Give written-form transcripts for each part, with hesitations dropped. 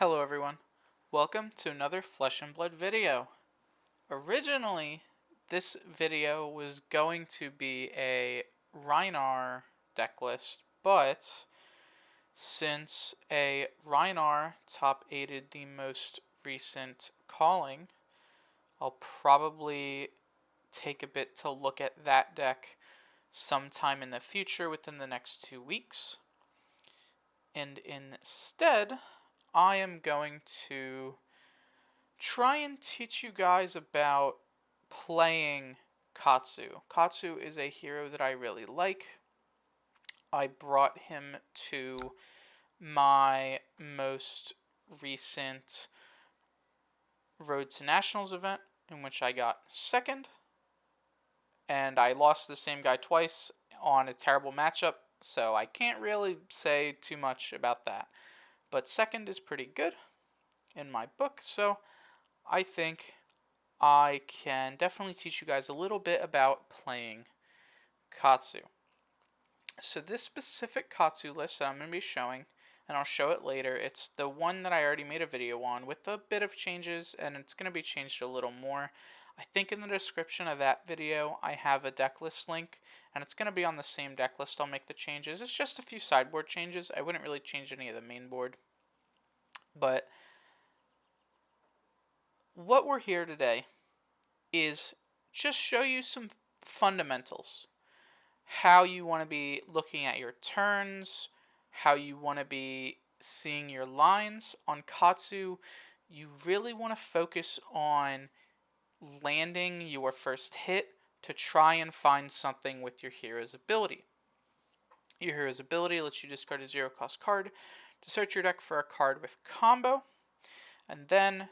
Hello everyone, welcome to another Flesh and Blood video. Originally, this video was going to be a Rhinar deck list, but since a Rhinar top 8'd the most recent calling, I'll probably take a bit to look at that deck sometime in the future within the next 2 weeks. And instead, I am going to try and teach you guys about playing Katsu. Katsu is a hero that I really like. I brought him to my most recent Road to Nationals event, in which I got second, and I lost the same guy twice on a terrible matchup, so I can't really say too much about that. But second is pretty good in my book, so I think I can definitely teach you guys a little bit about playing Katsu. So this specific Katsu list that I'm going to be showing, and I'll show it later, it's the one that I already made a video on with a bit of changes, and it's going to be changed a little more. I think in the description of that video I have a deck list link, and it's going to be on the same deck list. I'll make the changes. It's just a few sideboard changes. I wouldn't really change any of the main board. But what we're here today is just show you some fundamentals. How you want to be looking at your turns, how you want to be seeing your lines. On Katsu, you really want to focus on landing your first hit to try and find something with your hero's ability. Your hero's ability lets you discard a 0-cost card to search your deck for a card with combo, and then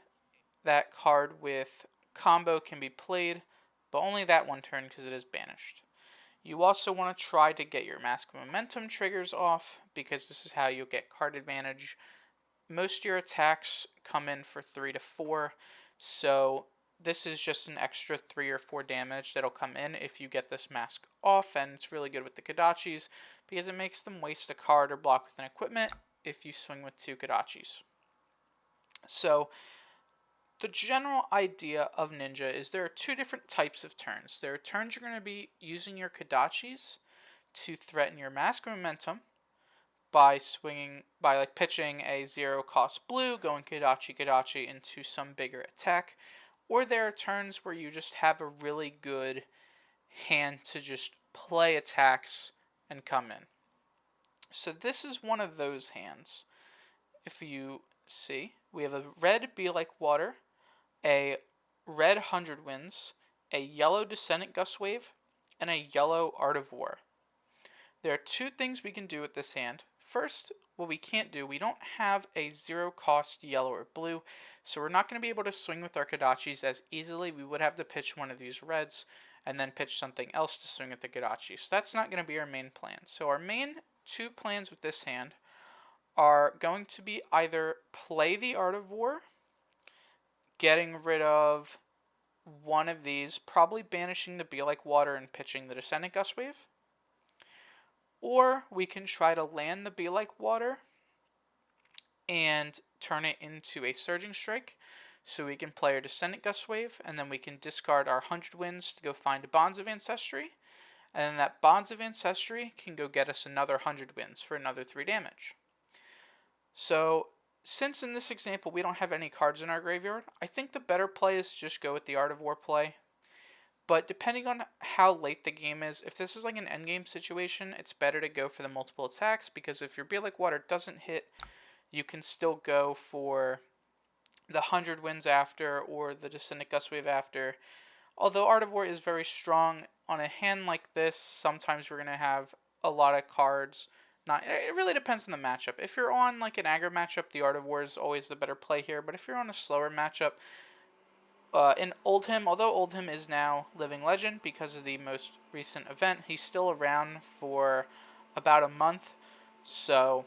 that card with combo can be played, but only that one turn because it is banished. You also want to try to get your Mask of Momentum triggers off, because this is how you'll get card advantage. Most of your attacks come in for 3 to 4, so this is just an extra 3 or 4 damage that'll come in if you get this mask off, and it's really good with the Kodachis because it makes them waste a card or block with an equipment if you swing with 2 Kodachis. So the general idea of Ninja is there are 2 different types of turns. There are turns you're going to be using your Kodachis to threaten your Mask of Momentum by pitching a 0-cost blue, going Kodachi into some bigger attack. Or there are turns where you just have a really good hand to just play attacks and come in. So this is one of those hands. If you see, we have a red Be Like Water, a red 100 Winds, a yellow Descendant Gust Wave, and a yellow Art of War. There are 2 things we can do with this hand. First, what we can't do, we don't have a 0-cost yellow or blue, so we're not going to be able to swing with our Kodachis as easily. We would have to pitch one of these reds and then pitch something else to swing with the Kodachi. So that's not going to be our main plan. So our main 2 plans with this hand are going to be either play the Art of War, getting rid of one of these, probably banishing the Be Like Water and pitching the Descendant Gust Wave. Or we can try to land the Be Like Water and turn it into a Surging Strike. So we can play our Descendant Gust Wave, and then we can discard our 100 Winds to go find Bonds of Ancestry. And then that Bonds of Ancestry can go get us another 100 Winds for another 3 damage. So since in this example we don't have any cards in our graveyard, I think the better play is to just go with the Art of War play. But depending on how late the game is, if this is like an endgame situation, it's better to go for the multiple attacks, because if your Be Like Water doesn't hit, you can still go for the 100 Winds after or the Descendant Gust Wave after. Although Art of War is very strong, on a hand like this, sometimes we're going to have a lot of cards. It really depends on the matchup. If you're on like an aggro matchup, the Art of War is always the better play here. But if you're on a slower matchup, in Oldhim, although Oldhim is now Living Legend because of the most recent event, he's still around for about a month. So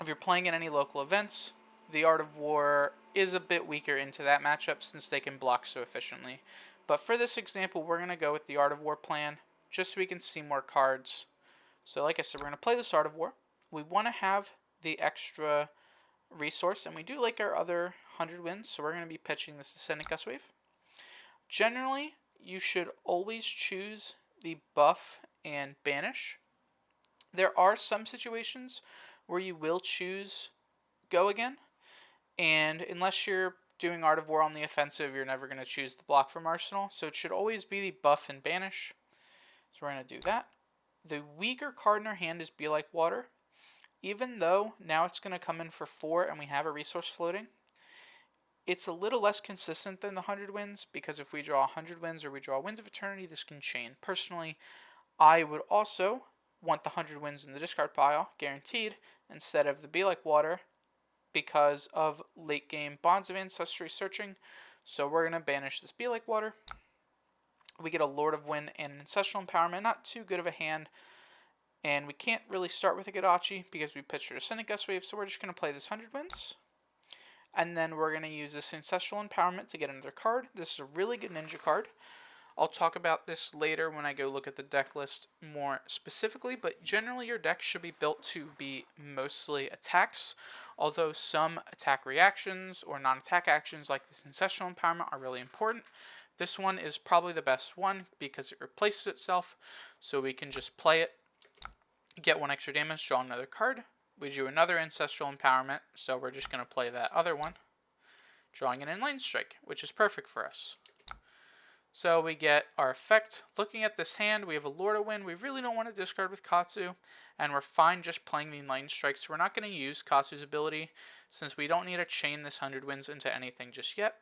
if you're playing in any local events, the Art of War is a bit weaker into that matchup since they can block so efficiently. But for this example, we're going to go with the Art of War plan just so we can see more cards. So like I said, we're going to play this Art of War. We want to have the extra resource, and we do like our other 100 wins, so we're going to be pitching this Ascendant Gust Wave. Generally, you should always choose the buff and banish. There are some situations where you will choose go again, and unless you're doing Art of War on the offensive, you're never going to choose the block from Arsenal, so it should always be the buff and banish. So we're going to do that. The weaker card in our hand is Be Like Water. Even though now it's going to come in for 4 and we have a resource floating, it's a little less consistent than the 100 wins, because if we draw 100 wins or we draw Winds of Eternity, this can chain. Personally, I would also want the 100 wins in the discard pile, guaranteed, instead of the Be Like Water, because of late game Bonds of Ancestry searching. So we're going to banish this Be Like Water. We get a Lord of Wind and an Ancestral Empowerment, not too good of a hand. And we can't really start with a Gadachi because we pitched our Ascendant Gust Wave, so we're just going to play this 100 wins. And then we're going to use this Ancestral Empowerment to get another card. This is a really good ninja card. I'll talk about this later when I go look at the deck list more specifically, but generally your deck should be built to be mostly attacks, although some attack reactions or non-attack actions like this Ancestral Empowerment are really important. This one is probably the best one because it replaces itself, so we can just play it, get 1 extra damage, draw another card. We do another Ancestral Empowerment, so we're just going to play that other one, drawing an Inline Strike, which is perfect for us. So we get our effect. Looking at this hand, we have a Lord of Wind. We really don't want to discard with Katsu, and we're fine just playing the Inline Strike, so we're not going to use Katsu's ability since we don't need to chain this 100 wins into anything just yet.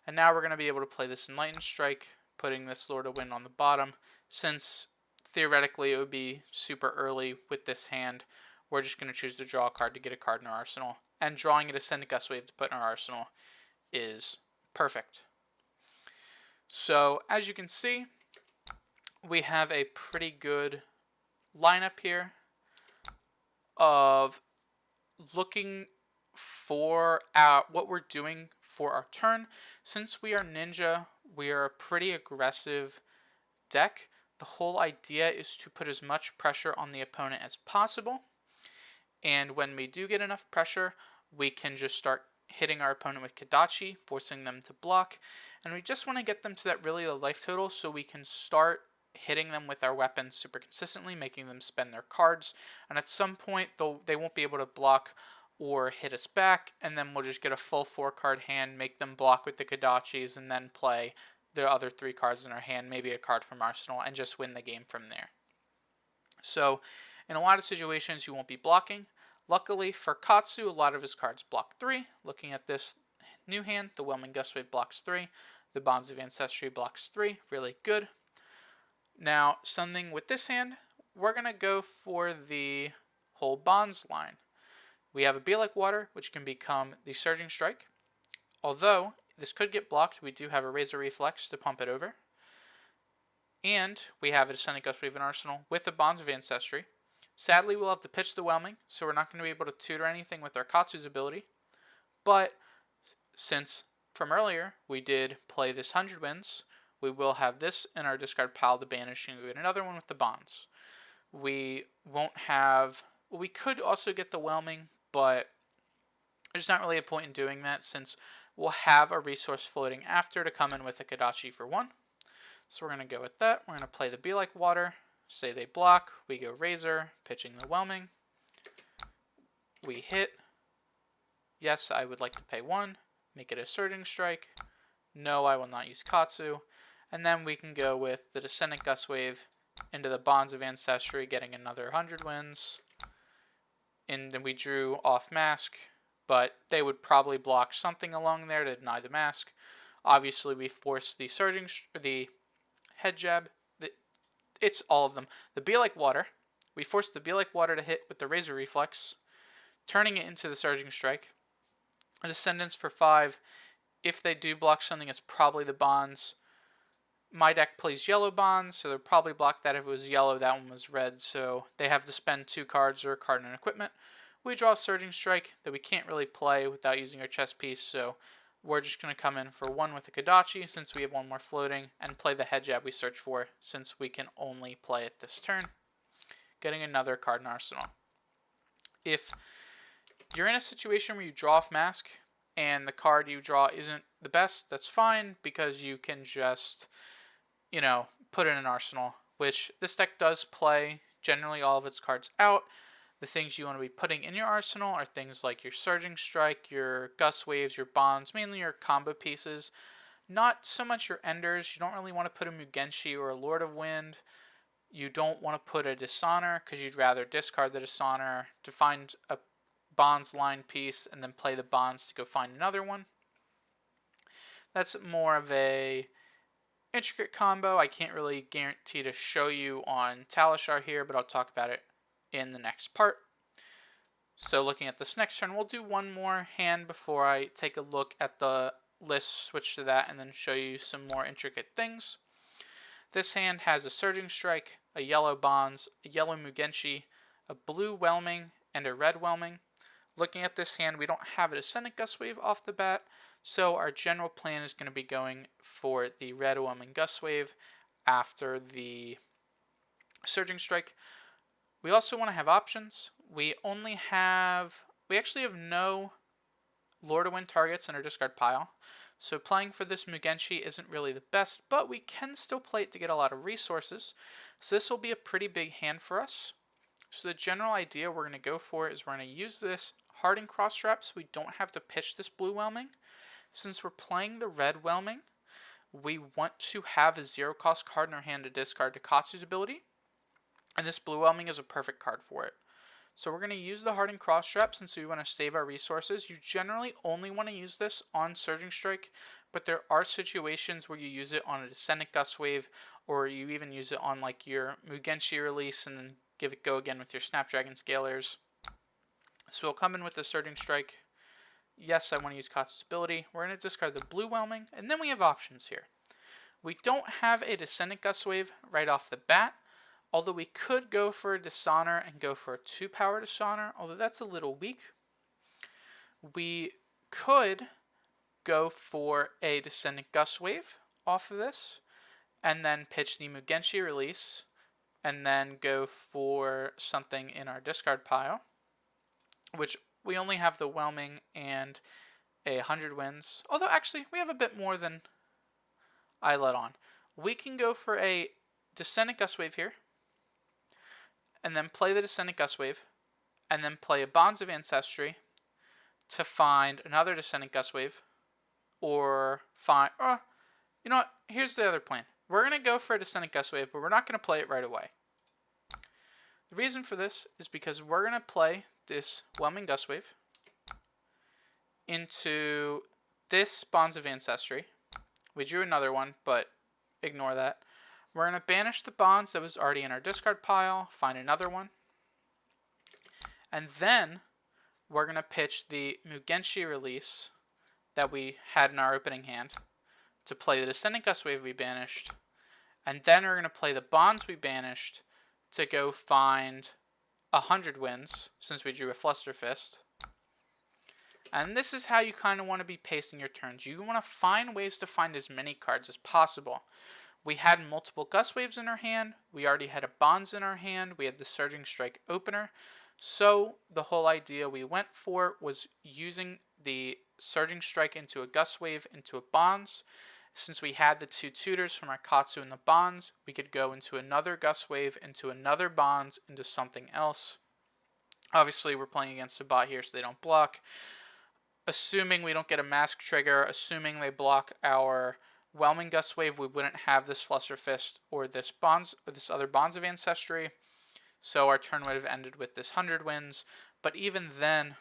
And now we're going to be able to play this Enlightened Strike, putting this Lord of Wind on the bottom. Since theoretically it would be super early with this hand, we're just going to choose to draw a card to get a card in our arsenal. And drawing an Ascendant Gust Wave to put in our arsenal is perfect. So as you can see, we have a pretty good lineup here of looking for what we're doing for our turn. Since we are ninja, we are a pretty aggressive deck. The whole idea is to put as much pressure on the opponent as possible. And when we do get enough pressure, we can just start hitting our opponent with Kadachi, forcing them to block. And we just want to get them to that really low life total so we can start hitting them with our weapons super consistently, making them spend their cards. And at some point, they won't be able to block or hit us back, and then we'll just get a full 4-card hand, make them block with the Kadachis, and then play the other 3 cards in our hand, maybe a card from Arsenal, and just win the game from there. So in a lot of situations, you won't be blocking. Luckily for Katsu, a lot of his cards block 3. Looking at this new hand, the Whelming Gust Wave blocks 3. The Bonds of Ancestry blocks 3. Really good. Now, something with this hand, we're going to go for the whole Bonds line. We have a Be Like Water, which can become the Surging Strike. Although this could get blocked, we do have a Razor Reflex to pump it over. And we have a Ascendant Gust Wave in Arsenal with the Bonds of Ancestry. Sadly, we'll have to pitch the Whelming, so we're not going to be able to tutor anything with our Katsu's ability. But since from earlier we did play this 100 wins, we will have this in our discard pile to banish, and we get another one with the Bonds. We won't have... Well, we could also get the Whelming, but there's not really a point in doing that since we'll have a resource floating after to come in with a Kadachi for 1. So we're going to go with that. We're going to play the Be Like Water. Say they block. We go Razor, pitching the Whelming. We hit. Yes, I would like to pay 1. Make it a Surging Strike. No, I will not use Katsu. And then we can go with the Descendant Gust Wave into the Bonds of Ancestry, getting another 100 wins. And then we drew off Mask, but they would probably block something along there to deny the Mask. Obviously, we force the Head Jab. It's all of them. The Be Like Water. We force the Be Like Water to hit with the Razor Reflex, turning it into the Surging Strike. A Descendants for 5. If they do block something, it's probably the Bonds. My deck plays yellow Bonds, so they'll probably block that if it was yellow. That one was red, so they have to spend 2 cards or a card in equipment. We draw a Surging Strike that we can't really play without using our chess piece, so we're just going to come in for 1 with the Kadachi since we have 1 more floating, and play the Head Jab we search for since we can only play it this turn, getting another card in Arsenal. If you're in a situation where you draw off Mask and the card you draw isn't the best, that's fine because you can just, put in an arsenal, which this deck does play generally all of its cards out. The things you want to be putting in your arsenal are things like your Surging Strike, your Gust Waves, your Bonds, mainly your combo pieces. Not so much your Enders. You don't really want to put a Mugenshi or a Lord of Wind. You don't want to put a Dishonor because you'd rather discard the Dishonor to find a Bonds line piece and then play the Bonds to go find another one. That's more of a intricate combo. I can't really guarantee to show you on Talishar here, but I'll talk about it in the next part. So looking at this next turn, we'll do one more hand before I take a look at the list, switch to that, and then show you some more intricate things. This hand has a Surging Strike, a yellow Bonds, a yellow Mugenshi, a blue Whelming, and a red Whelming. Looking at this hand, we don't have a Descendant Gust Wave off the bat, so our general plan is going to be going for the red Whelming Gust Wave after the Surging Strike. We also want to have options. We actually have no Lord of Wind targets in our discard pile, so playing for this Mugenshi isn't really the best, but we can still play it to get a lot of resources. So this will be a pretty big hand for us. So the general idea we're going to go for is we're going to use this Hardened Cross Trap so we don't have to pitch this blue Whelming. Since we're playing the red Whelming, we want to have a 0-cost card in our hand to discard to Katsu's ability, and this blue Whelming is a perfect card for it. So we're going to use the Hardened Cross Trap since we want to save our resources. You generally only want to use this on Surging Strike, but there are situations where you use it on a Descendant Gust Wave, or you even use it on like your Mugenshi release and then give it go again with your Snapdragon Scalers. So we'll come in with the Surging Strike. Yes, I want to use Katsu's ability. We're going to discard the blue Whelming, and then we have options here. We don't have a Descendant Gust Wave right off the bat, although we could go for a Dishonor and go for a 2-power Dishonor, although that's a little weak. We could go for a Descendant Gust Wave off of this, and then pitch the Mugenshi release, and then go for something in our discard pile, which we only have the Whelming and 100 Winds, although actually we have a bit more than I let on. We can go for a Descendant Gust Wave here, and then play the Descendant Gust Wave, and then play a Bonds of Ancestry to find another Descendant Gust Wave, or find, you know what, here's the other plan. We're going to go for a Descendant Gust Wave, but we're not going to play it right away. The reason for this is because we're going to play this Whelming Gust Wave into this Bonds of Ancestry. We drew another one, but ignore that. We're going to banish the Bonds that was already in our discard pile, find another one, and then we're going to pitch the Mugenshi release that we had in our opening hand to play the Descendant Gust Wave we banished, and then we're going to play the Bonds we banished to go find 100 Winds, since we drew a Fluster Fist. And this is how you kind of want to be pacing your turns. You want to find ways to find as many cards as possible. We had multiple Gust Waves in our hand. We already had a Bonds in our hand. We had the Surging Strike opener. So the whole idea we went for was using the Surging Strike into a Gust Wave into a Bonds. Since we had the 2 tutors from our Katsu and the Bonds, we could go into another Gust Wave, into another Bonds, into something else. Obviously, we're playing against a bot here, so they don't block. Assuming we don't get a Mask trigger, assuming they block our Whelming Gust Wave, we wouldn't have this Fluster Fist or this Bonds, or this other Bonds of Ancestry. So our turn would have ended with this 100 Winds. But even then,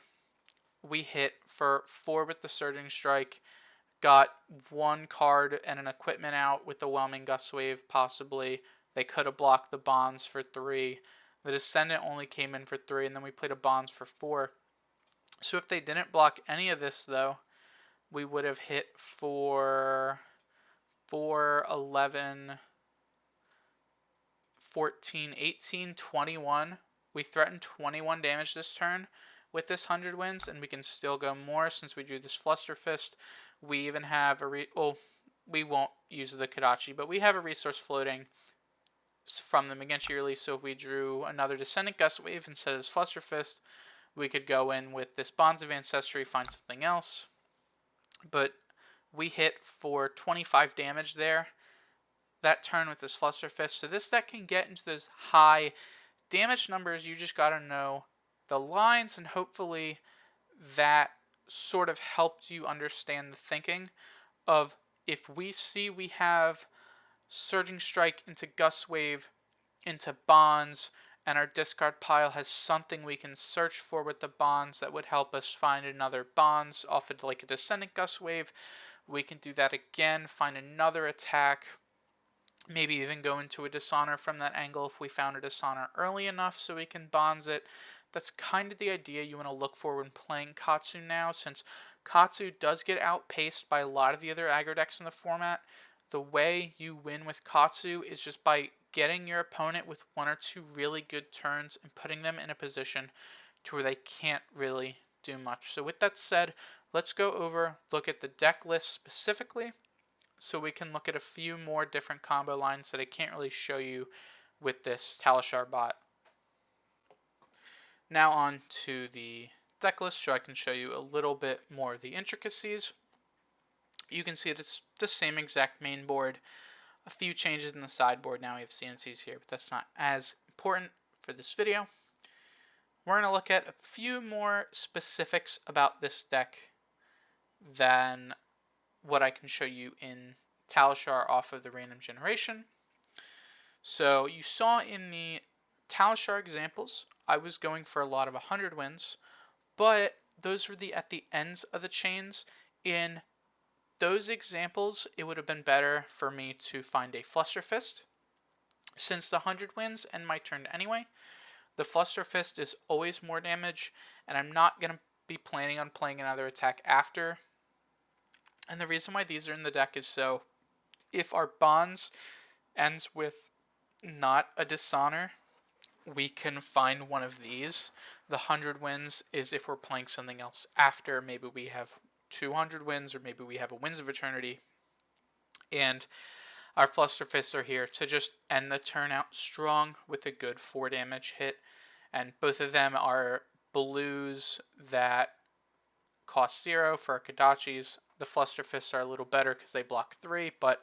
we hit for 4 with the Surging Strike. Got 1 card and an equipment out with the Whelming Gust Wave, possibly. They could have blocked the Bonds for 3. The Descendant only came in for 3, and then we played a Bonds for 4. So if they didn't block any of this, though, we would have hit for 4, 11, 14, 18, 21. We threatened 21 damage this turn with this 100 Winds, and we can still go more since we drew this Fluster Fist. We even have we won't use the Kadachi, but we have a resource floating from the Mugenshi release, so if we drew another Descendant Gust Wave instead of this Fluster Fist, We could go in with this Bonds of Ancestry, find something else. But we hit for 25 damage there that turn with this Flusterfist. So this deck can get into those high damage numbers. You just got to know the lines, and hopefully that sort of helped you understand the thinking of, if we see we have Surging Strike into Gust Wave into Bonds, and our discard pile has something we can search for with the Bonds that would help us find another Bonds off of like a Descendant Gust Wave, we can do that again, find another attack, maybe even go into a Dishonor from that angle if we found a Dishonor early enough so we can Bonds it. That's kind of the idea you want to look for when playing Katsu now, since Katsu does get outpaced by a lot of the other aggro decks in the format. The way you win with Katsu is just by getting your opponent with one or two really good turns and putting them in a position to where they can't really do much. So with that said, let's go over, look at the deck list specifically, so we can look at a few more different combo lines that I can't really show you with this Talishar bot. Now on to the deck list, so I can show you a little bit more of the intricacies. You can see it's the same exact main board. A few changes in the sideboard. Now we have CNCs here, but that's not as important for this video. We're going to look at a few more specifics about this deck than what I can show you in Talishar off of the random generation. So you saw in the Talishar examples, I was going for a lot of 100 wins, but those were at the ends of the chains. In those examples, it would have been better for me to find a Flusterfist. Since the 100 wins end my turn anyway, the Flusterfist is always more damage, and I'm not going to be planning on playing another attack after. And the reason why these are in the deck is so if our Bonds ends with not a Dishonor, we can find one of these. The 100 wins is if we're playing something else after. Maybe we have 200 wins, or maybe we have a Winds of Eternity. And our Flusterfists are here to just end the turn out strong with a good 4 damage hit. And both of them are blues that cost 0 for our Kodachis. The Flusterfists are a little better because they block 3, but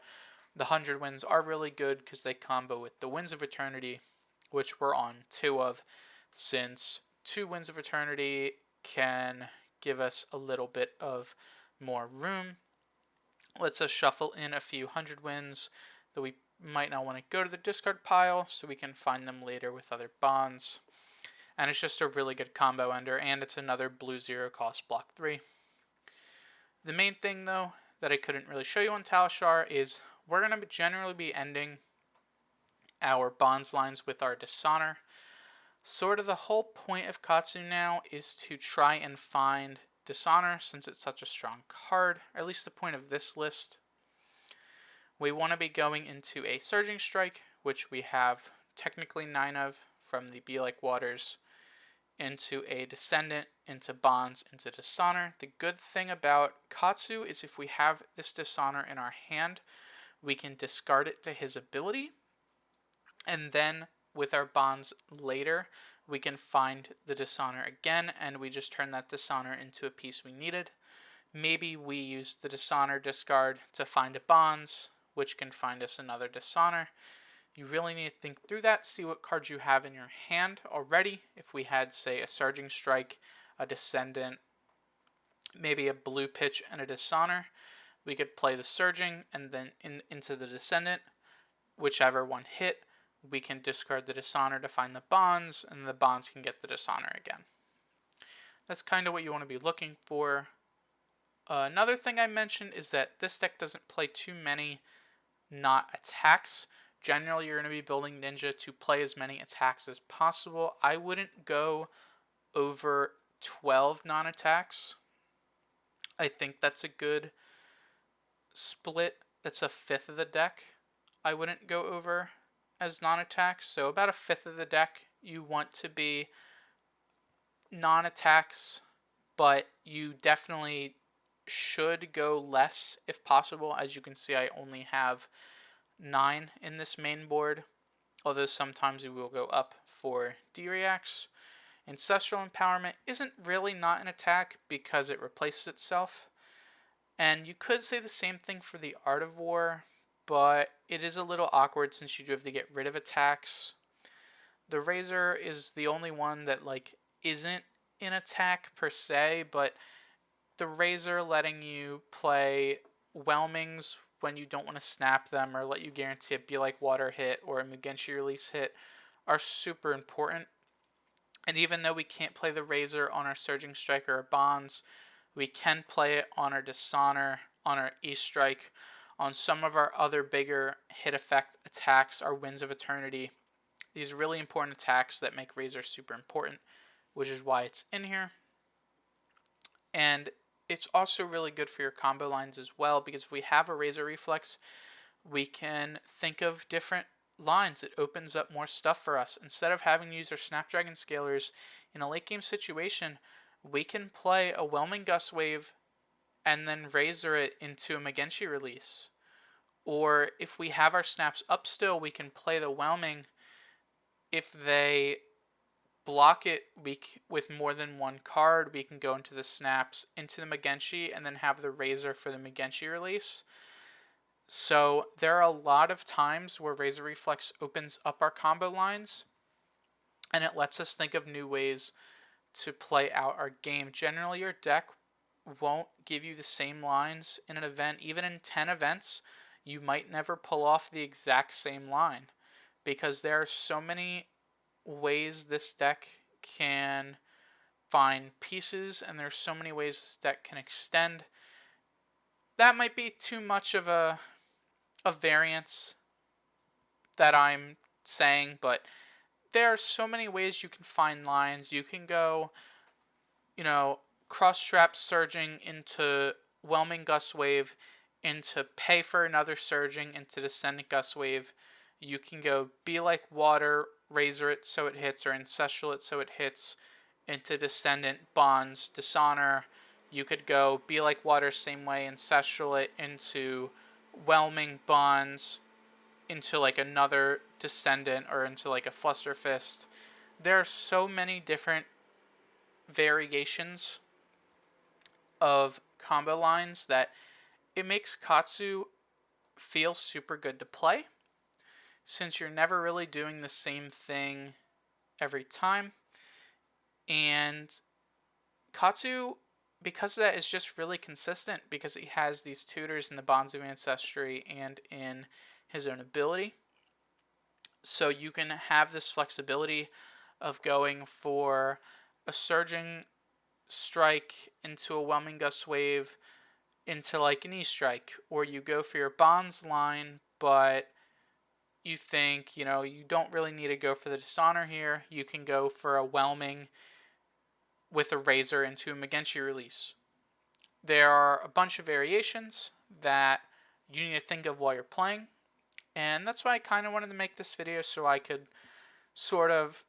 the 100 wins are really good because they combo with the Winds of Eternity, which we're on 2 of, since 2 Winds of Eternity can give us a little bit of more room. Lets us shuffle in a few 100 wins that we might not want to go to the discard pile, so we can find them later with other Bonds. And it's just a really good combo ender, and it's another blue 0 cost block 3. The main thing, though, that I couldn't really show you on Talishar is we're going to generally be ending our Bonds lines with our Dishonor. Sort of the whole point of Katsu now is to try and find Dishonor, since it's such a strong card, or at least the point of this list. We want to be going into a Surging Strike, which we have technically 9 of from the Be Like Waters, into a Descendant, into Bonds, into Dishonor. The good thing about Katsu is if we have this Dishonor in our hand, we can discard it to his ability, and then with our Bonds later, we can find the Dishonor again, and we just turn that Dishonor into a piece we needed. Maybe we use the Dishonor discard to find a Bonds, which can find us another Dishonor. You really need to think through that, see what cards you have in your hand already. If we had, say, a Surging Strike, a Descendant, maybe a Blue Pitch, and a Dishonor, we could play the Surging and then into the Descendant. Whichever one hit, we can discard the Dishonor to find the Bonds, and the Bonds can get the Dishonor again. That's kind of what you want to be looking for. Another thing I mentioned is that this deck doesn't play too many not attacks. Generally, you're going to be building Ninja to play as many attacks as possible. I wouldn't go over 12 non-attacks. I think that's a good split. That's a fifth of the deck I wouldn't go over as non-attacks. So about a fifth of the deck you want to be non-attacks, but you definitely should go less if possible. As you can see, I only have 9 in this main board, although sometimes we will go up for D-reacts. Ancestral Empowerment isn't really not an attack because it replaces itself. And you could say the same thing for the Art of War, but it is a little awkward since you do have to get rid of attacks. The Razor is the only one that isn't an attack per se, but the Razor letting you play Whelmings when you don't want to snap them or let you guarantee a Be Like Water hit or a Mugenshi release hit are super important. And even though we can't play the Razor on our Surging Striker or Bonds, we can play it on our Dishonor, on our E-Strike, on some of our other bigger hit effect attacks, our Winds of Eternity. These really important attacks that make Razor super important, which is why it's in here. And it's also really good for your combo lines as well, because if we have a Razor Reflex, we can think of different lines. It opens up more stuff for us. Instead of having to use our Snapdragon Scalers in a late game situation, we can play a Whelming Gust Wave and then Razor it into a Mugenshi release. Or if we have our snaps up still, we can play the Whelming. If they block it with more than one card, we can go into the snaps, into the Mugenshi, and then have the Razor for the Mugenshi release. So there are a lot of times where Razor Reflex opens up our combo lines, and it lets us think of new ways to play out our game. Generally, your deck won't give you the same lines in an event. Even in 10 events, you might never pull off the exact same line, because there are so many ways this deck can find pieces, and there's so many ways this deck can extend. That might be too much of a variance that I'm saying, but there are so many ways you can find lines. You can go, cross-strap surging into Whelming Gust Wave, into pay for another surging, into Descendant Gust Wave. You can go Be Like Water, Razor it so it hits, or Ancestral it so it hits, into Descendant, Bonds, Dishonor. You could go Be Like Water same way, Ancestral it into Whelming, Bonds, into another Descendant, or into a Fluster Fist. There are so many different variations of combo lines that it makes Katsu feel super good to play, since you're never really doing the same thing every time. And Katsu, because of that, is just really consistent, because he has these tutors in the Bonds of Ancestry and in his own ability. So you can have this flexibility of going for a Surging Strike into a Whelming Gust Wave into an E-Strike, or you go for your Bonds line, but you think, you don't really need to go for the Dishonor here. You can go for a Whelming with a Razor into a Mugenshi release. There are a bunch of variations that you need to think of while you're playing, and that's why I kind of wanted to make this video, so I could sort of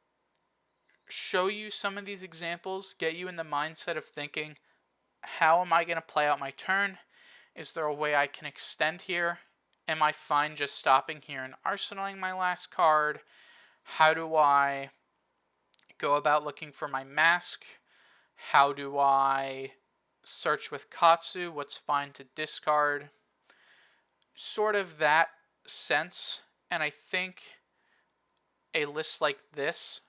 show you some of these examples, get you in the mindset of thinking, how am I going to play out my turn? Is there a way I can extend here? Am I fine just stopping here and arsenaling my last card? How do I go about looking for my mask? How do I search with Katsu? What's fine to discard? Sort of that sense. And I think a list like this,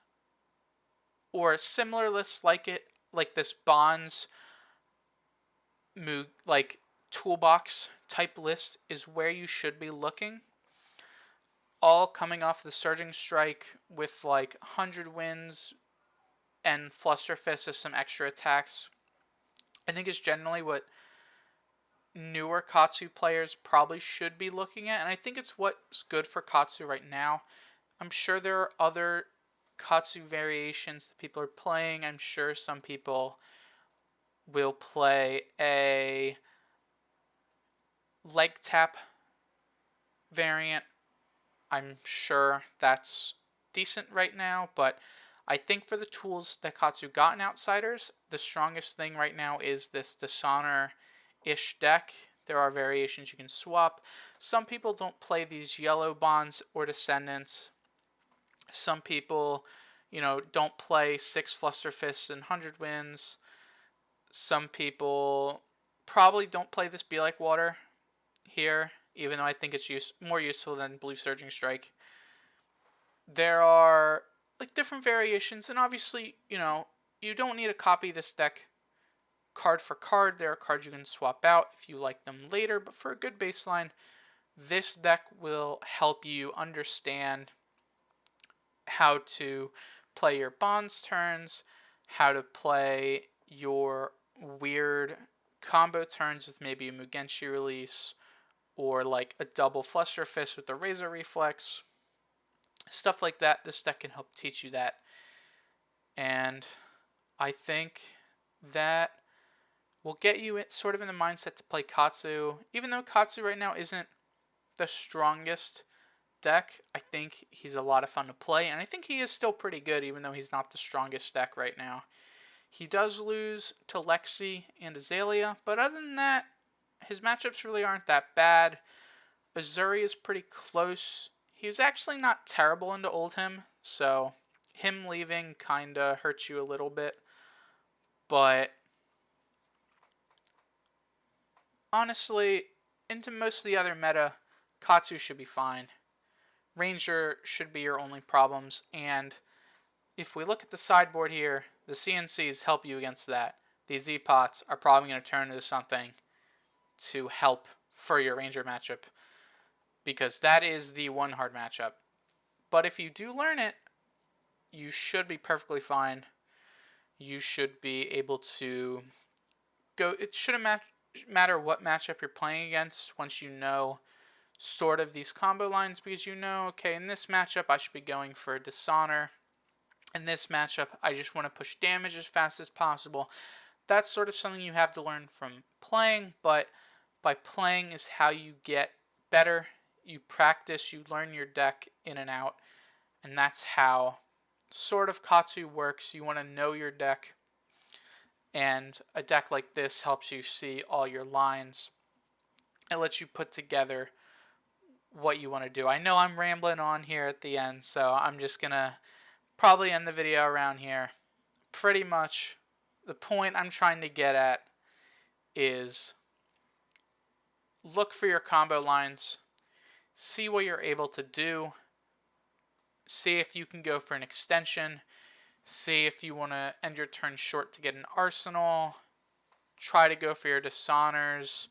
or a similar list like it, like this Bonds toolbox type list, is where you should be looking. All coming off the Surging Strike with 100 wins and Fluster Fist as some extra attacks. I think is generally what newer Katsu players probably should be looking at, and I think it's what's good for Katsu right now. I'm sure there are other Katsu variations that people are playing. I'm sure some people will play a leg tap variant. I'm sure that's decent right now, but I think for the tools that Katsu got in Outsiders, the strongest thing right now is this Dishonor-ish deck. There are variations you can swap. Some people don't play these yellow Bonds or Descendants. Some people, don't play 6 Flusterfists and 100 wins. Some people probably don't play this Be Like Water here, even though I think it's more useful than Blue Surging Strike. There are like different variations, and obviously, you don't need to copy this deck card for card. There are cards you can swap out if you like them later, but for a good baseline, this deck will help you understand how to play your bonds turns, how to play your weird combo turns with maybe a Mugenshi release, or like a double Fluster Fist with the Razor Reflex. Stuff like that, this deck can help teach you that. And I think that will get you sort of in the mindset to play Katsu. Even though Katsu right now isn't the strongest deck, I think he's a lot of fun to play, and I think he is still pretty good even though he's not the strongest deck right now. He does lose to Lexi and Azalea, but other than that, his matchups really aren't that bad. Azuri is pretty close. He's actually not terrible into Oldhim, so him leaving kinda hurts you a little bit, but honestly, into most of the other meta, Katsu should be fine. Ranger should be your only problems, and if we look at the sideboard here, the CNCs help you against that. These Z-Pots are probably going to turn into something to help for your Ranger matchup, because that is the one hard matchup. But if you do learn it, you should be perfectly fine. You should be able to go. It shouldn't matter what matchup you're playing against once you know sort of these combo lines, because okay, in this matchup I should be going for a Dishonor. In this matchup, I just want to push damage as fast as possible. That's sort of something you have to learn from playing, but by playing is how you get better. You practice, you learn your deck in and out, and that's how sort of Katsu works. You want to know your deck, and a deck like this helps you see all your lines. It lets you put together what you want to do. I know I'm rambling on here at the end, so I'm just going to probably end the video around here. Pretty much the point I'm trying to get at is look for your combo lines, see what you're able to do, see if you can go for an extension, see if you want to end your turn short to get an arsenal, try to go for your Dishonors,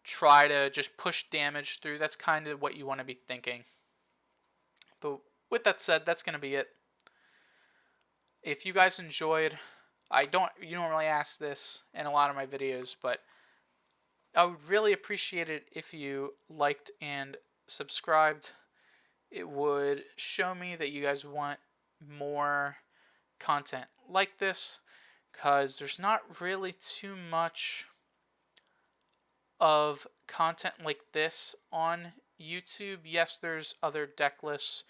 try to just push damage through. That's kind of what you want to be thinking. But with that said, that's going to be it. If you guys enjoyed, you don't really ask this in a lot of my videos, but I would really appreciate it if you liked and subscribed. It would show me that you guys want more content like this, because there's not really too much of content like this on YouTube. Yes, there's other deck lists,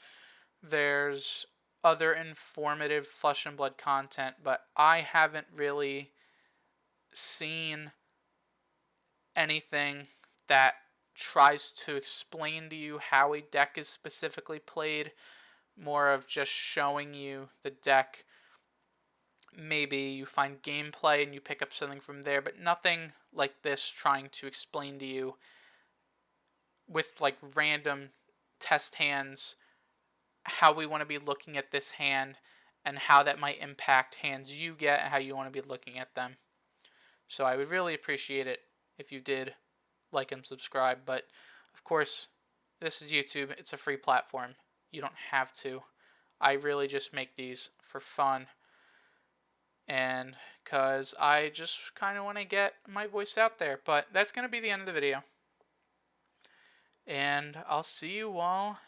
there's other informative Flesh and Blood content, but I haven't really seen anything that tries to explain to you how a deck is specifically played. More of just showing you the deck. Maybe you find gameplay and you pick up something from there, but nothing like this trying to explain to you with like random test hands how we want to be looking at this hand and how that might impact hands you get and how you want to be looking at them. So I would really appreciate it if you did like and subscribe, but of course this is YouTube, it's a free platform, you don't have to. I really just make these for fun and because I just kind of want to get my voice out there. But that's going to be the end of the video, and I'll see you all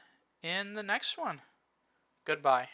in the next one. Goodbye.